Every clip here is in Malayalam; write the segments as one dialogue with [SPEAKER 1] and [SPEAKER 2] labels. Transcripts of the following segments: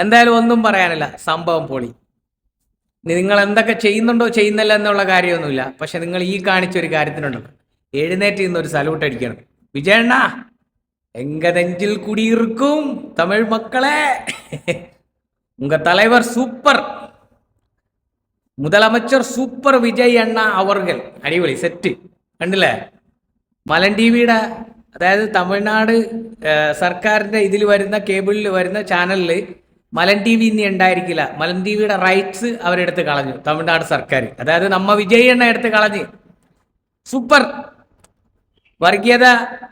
[SPEAKER 1] എന്തായാലും ഒന്നും പറയാനില്ല, സംഭവം പൊളി. നിങ്ങൾ എന്തൊക്കെ ചെയ്യുന്നുണ്ടോ ചെയ്യുന്നില്ല എന്നുള്ള കാര്യമൊന്നുമില്ല. പക്ഷെ നിങ്ങൾ ഈ കാണിച്ചൊരു കാര്യത്തിനുണ്ടല്ലോ, എഴുന്നേറ്റ് നിന്നൊരു സല്യൂട്ട് അടിക്കണം. വിജയണ്ണ എങ്ക നെഞ്ചിൽ കുടിയിരിക്കും തമിഴ് മക്കളെ, ഉങ്ക തലൈവർ സൂപ്പർ, മുതലമച്ചർ സൂപ്പർ വിജയ് അണ്ണ അവർകൾ. അടിപൊളി സെറ്റ്. കണ്ടില്ലേ? മലൻ ടി വിയുടെ, അതായത് തമിഴ്നാട് സർക്കാരിന്റെ ഇതിൽ വരുന്ന കേബിളിൽ വരുന്ന ചാനലിൽ മലൻ ടി വി ഇനി ഉണ്ടായിരിക്കില്ല. മലൻ ടി വിയുടെ റൈറ്റ്സ് അവരെടുത്ത് കളഞ്ഞു തമിഴ്നാട് സർക്കാർ. അതായത് നമ്മ വിജയ് എണ്ണ എടുത്ത് കളഞ്ഞ്. സൂപ്പർ. വർഗീയത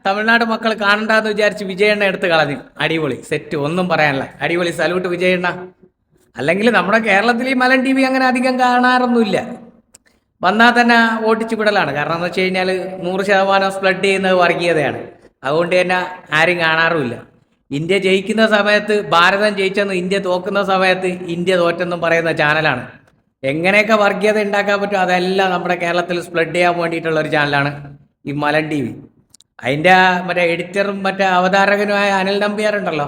[SPEAKER 1] തമിഴ്നാട് മക്കൾ കാണണ്ടെന്ന് വിചാരിച്ച് വിജയണ്ണ എടുത്ത് കളഞ്ഞു. അടിപൊളി സെറ്റ്, ഒന്നും പറയാനില്ല. അടിപൊളി സല്യൂട്ട് വിജയണ്ണ. അല്ലെങ്കിൽ നമ്മുടെ കേരളത്തിൽ ഈ മലൻ ടി വി അങ്ങനെ അധികം കാണാറൊന്നുമില്ല. വന്നാൽ തന്നെ ഓടിച്ചു വിടലാണ്. കാരണം എന്ന് വെച്ച് കഴിഞ്ഞാൽ 100% സ്പ്രെഡ് ചെയ്യുന്നത് വർഗീയതയാണ്. അതുകൊണ്ട് തന്നെ ആരും കാണാറുമില്ല. ഇന്ത്യ ജയിക്കുന്ന സമയത്ത് ഭാരതം ജയിച്ചെന്ന്, ഇന്ത്യ തോക്കുന്ന സമയത്ത് ഇന്ത്യ തോറ്റെന്നും പറയുന്ന ചാനലാണ്. എങ്ങനെയൊക്കെ വർഗീയത ഉണ്ടാക്കാൻ പറ്റും അതെല്ലാം നമ്മുടെ കേരളത്തിൽ സ്പ്രെഡ് ചെയ്യാൻ വേണ്ടിയിട്ടുള്ള ഒരു ചാനലാണ് ഈ മലൻ ടി വി. അതിൻ്റെ മറ്റേ എഡിറ്ററും മറ്റേ അവതാരകനുമായ അനിൽ നമ്പ്യാരുണ്ടല്ലോ,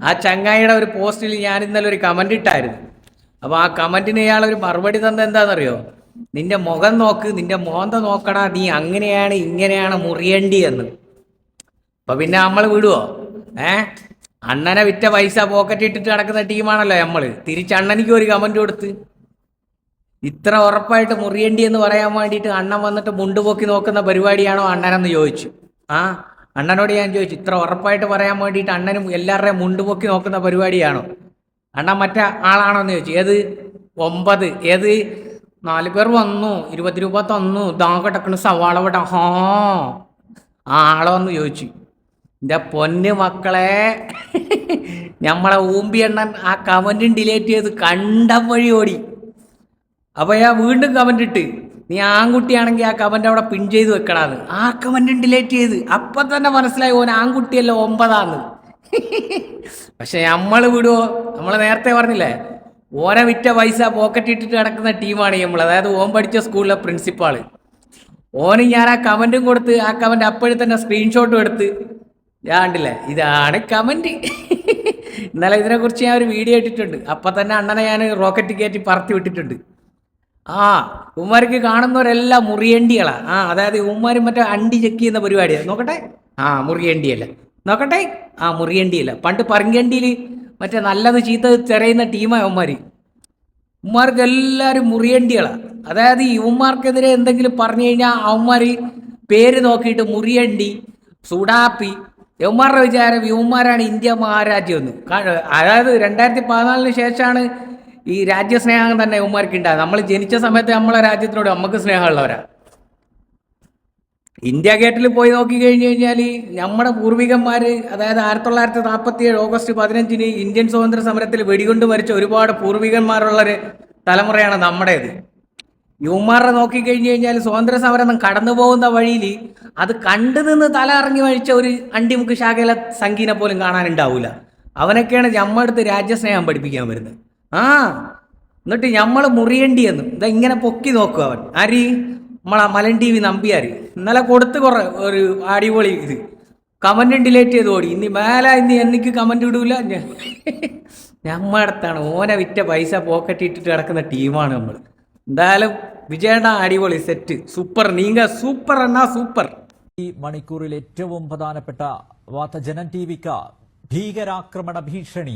[SPEAKER 1] ആ ചങ്ങായിയുടെ ഒരു പോസ്റ്റിൽ ഞാൻ ഇന്നലെ ഒരു കമൻ്റ് ഇട്ടായിരുന്നു. അപ്പോൾ ആ കമൻറ്റിന് ഇയാളൊരു മറുപടി തന്നത് എന്താണെന്നറിയോ? നിന്റെ മുഖം നോക്ക്, നിന്റെ മോന്ത നോക്കടാ, നീ അങ്ങനെയാണ് ഇങ്ങനെയാണ് മുറിയേണ്ടി എന്ന്. അപ്പൊ പിന്നെ നമ്മൾ വിടുവോ? അണ്ണനെ വിറ്റ പൈസ പോക്കറ്റ് ഇട്ടിട്ട് നടക്കുന്ന ടീമാണല്ലോ നമ്മൾ. തിരിച്ചണ്ണനിക്ക് ഒരു കമന്റ് കൊടുത്ത് ഇത്ര ഉറപ്പായിട്ട് മുറിയേണ്ടി എന്ന് പറയാൻ വേണ്ടിയിട്ട് അണ്ണൻ വന്നിട്ട് മുണ്ടുപൊക്കി നോക്കുന്ന പരിപാടിയാണോ അണ്ണനെന്ന് ചോദിച്ചു. അണ്ണനോട് ഞാൻ ചോദിച്ചു, ഇത്ര ഉറപ്പായിട്ട് പറയാൻ വേണ്ടിയിട്ട് അണ്ണനും എല്ലാവരുടെയും മുണ്ടുപൊക്കി നോക്കുന്ന പരിപാടിയാണോ? അണ്ണൻ മറ്റേ ആളാണോ എന്ന് ചോദിച്ചു. ഏത് 9? ഏത് 4 പേർ വന്നു, 20 രൂപ തന്നു, ദാകട്ടക്കണ് സവാള വിട ആളോന്ന് ചോദിച്ചു. എൻ്റെ പൊന്ന് മക്കളെ, നമ്മളെ ഊമ്പി എണ്ണൻ ആ കമൻറ്റും ഡിലേറ്റ് ചെയ്ത് കണ്ട വഴി ഓടി. അപ്പോൾ ഞാൻ വീണ്ടും കമൻ്റ് ഇട്ട്, നീ ആൺകുട്ടിയാണെങ്കിൽ ആ കമൻ്റ് അവിടെ പിൻ ചെയ്ത് വെക്കണാന്ന്. ആ കമൻറ്റും ഡിലേറ്റ് ചെയ്ത്. അപ്പം തന്നെ മനസ്സിലായി ഓൻ ആൺകുട്ടിയല്ല 9 പക്ഷെ നമ്മൾ വിടുവോ? നമ്മൾ നേരത്തെ പറഞ്ഞില്ലേ, ഓനെ വിറ്റ പൈസ പോക്കറ്റ് ഇട്ടിട്ട് കിടക്കുന്ന ടീമാണ് നമ്മൾ. അതായത് ഓൻ പഠിച്ച സ്കൂളിലെ പ്രിൻസിപ്പാള്. ഓന് ഞാൻ ആ കമൻറ്റും കൊടുത്ത്, ആ കമൻറ്റ് അപ്പോഴും തന്നെ സ്ക്രീൻഷോട്ടും എടുത്ത് ഞാൻ കണ്ടില്ലേ, ഇതാണ് കമൻറ്റ്. ഇന്നലെ ഇതിനെക്കുറിച്ച് ഞാൻ ഒരു വീഡിയോ ഇട്ടിട്ടുണ്ട്. അപ്പം തന്നെ അണ്ണനെ ഞാൻ റോക്കറ്റ് കയറ്റി പറത്തി വിട്ടിട്ടുണ്ട്. ഉമ്മാർക്ക് കാണുന്നവരെല്ലാം മുറിയേണ്ടികളാ. അതായത് ഉമ്മാർ മറ്റേ അണ്ടി ചെക്ക് ചെയ്യുന്ന പരിപാടിയാണ്. നോക്കട്ടെ, മുറിയേണ്ടിയല്ല. നോക്കട്ടെ, മുറിയേണ്ടിയല്ല. പണ്ട് പറങ്കണ്ടിയിൽ മറ്റേ നല്ലത് ചീത്ത ചെറിയുന്ന ടീമാണ് ഉമ്മാർ. ഉമ്മാർക്ക് എല്ലാവരും മുറിയേണ്ടികളാ. അതായത് ഈ ഉമ്മാർക്കെതിരെ എന്തെങ്കിലും പറഞ്ഞു കഴിഞ്ഞാൽ അവന്മാർ പേര് നോക്കിയിട്ട് മുറിയണ്ടി, സുഡാപ്പി. യവന്മാരുടെ വിചാരം യുവന്മാരാണ് ഇന്ത്യ മഹാരാജ്യം എന്ന്. അതായത് 2014 ശേഷമാണ് ഈ രാജ്യസ്നേഹം തന്നെ യവന്മാർക്ക് ഉണ്ടാകുന്നത്. നമ്മൾ ജനിച്ച സമയത്ത് നമ്മളെ രാജ്യത്തിനോട് നമുക്ക് സ്നേഹമുള്ളവരാ. ഇന്ത്യ ഗേറ്റിൽ പോയി നോക്കി കഴിഞ്ഞു കഴിഞ്ഞാൽ നമ്മുടെ പൂർവികന്മാർ, അതായത് 1947 ഓഗസ്റ്റ് 15 ഇന്ത്യൻ സ്വാതന്ത്ര്യ സമരത്തിൽ വെടികൊണ്ട് മരിച്ച ഒരുപാട് പൂർവികന്മാരുള്ളൊരു തലമുറയാണ് നമ്മുടേത്. യുവമാരെ നോക്കിക്കഴിഞ്ഞു കഴിഞ്ഞാൽ സ്വാതന്ത്ര്യ സമരം കടന്നു പോകുന്ന വഴിയിൽ അത് കണ്ടു നിന്ന് തല ഇറങ്ങി വഴിച്ച ഒരു അണ്ടിമുക്ക് ശാഖയിലെ സംഗീനെ പോലും കാണാനുണ്ടാവില്ല. അവനൊക്കെയാണ് ഞമ്മടുത്ത് രാജ്യസ്നേഹം പഠിപ്പിക്കാൻ വരുന്നത്. എന്നിട്ട് നമ്മൾ മുറിയേണ്ടിയെന്ന് ഇതാ ഇങ്ങനെ പൊക്കി നോക്കുക അവൻ. ആര്? നമ്മളാ മലൻ ടി വി നമ്പിയാർ. ഇന്നലെ കൊടുത്ത് കുറേ ഒരു അടിപൊളി ഇത് കമൻറ്റും ഡിലേറ്റ് ചെയ്ത് ഓടി. ഇനി മേലെ എനിക്ക് കമൻറ്റ് ഇടൂല. നമ്മടുത്താണ് ഓനെ വിറ്റ പൈസ പോക്കറ്റ് ഇട്ടിട്ട് കിടക്കുന്ന ടീമാണ് നമ്മൾ. എന്തായാലും വിജയണ്ണ അടിപൊളി സെറ്റ്, സൂപ്പർ. നീങ്ക സൂപ്പർ എന്നാ സൂപ്പർ.
[SPEAKER 2] ഈ മണിക്കൂറിൽ ഏറ്റവും പ്രധാനപ്പെട്ട വാർത്ത, ജനം ടി വിക്ക് ഭീകരാക്രമണ ഭീഷണി.